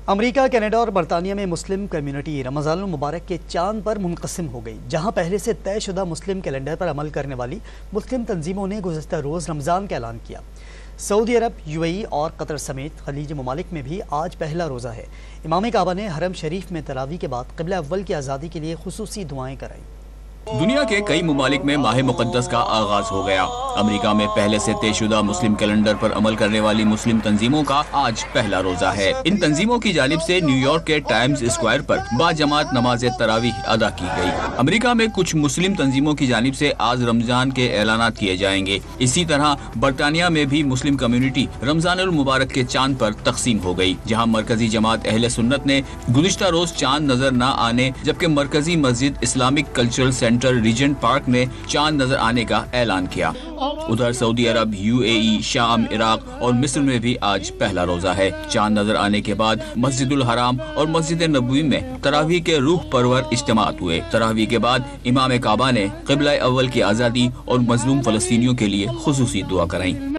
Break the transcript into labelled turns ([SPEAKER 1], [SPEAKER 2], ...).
[SPEAKER 1] امریکہ، Canada اور برطانیہ میں مسلم کمیونٹی رمضان المبارک کے چاند پر منقسم ہو گئی، جہاں پہلے سے طے شدہ مسلم کیلنڈر پر عمل کرنے والی مسلم تنظیموں نے گزشتہ روز رمضان کا اعلان کیا۔ سعودی عرب، UAE اور قطر سمیت خلیجی ممالک میں بھی آج پہلا روزہ ہے۔ امام کعبہ نے حرم شریف میں تراویح کے بعد قبلہ اول کی آزادی کے لیے خصوصی دعائیں کرائیں۔
[SPEAKER 2] دنیا کے کئی ممالک میں ماہ مقدس کا آغاز ہو گیا۔ امریکہ میں پہلے سے طے شدہ مسلم کیلنڈر پر عمل کرنے والی مسلم تنظیموں کا آج پہلا روزہ ہے۔ ان تنظیموں کی جانب سے نیو یارک کے ٹائمز اسکوائر پر باجماعت نماز تراویح ادا کی گئی۔ امریکہ میں کچھ مسلم تنظیموں کی جانب سے آج رمضان کے اعلانات کیے جائیں گے۔ اسی طرح برطانیہ میں بھی مسلم کمیونٹی رمضان المبارک کے چاند پر تقسیم ہو گئی، جہاں مرکزی جماعت اہل سنت نے گزشتہ روز چاند نظر نہ آنے، جبکہ مرکزی مسجد Islamic cultural centre regent park نے چاند نظر آنے کا اعلان کیا۔ ادھر سعودی عرب، UAE، شام، عراق اور مصر میں بھی آج پہلا روزہ ہے۔ چاند نظر آنے کے بعد مسجد الحرام اور مسجد نبوی میں تراویح کے روح پرور اجتماعات ہوئے۔ تراویح کے بعد امام کعبہ نے قبلہ اول کی آزادی اور مظلوم فلسطینیوں کے لیے خصوصی دعا کرائیں۔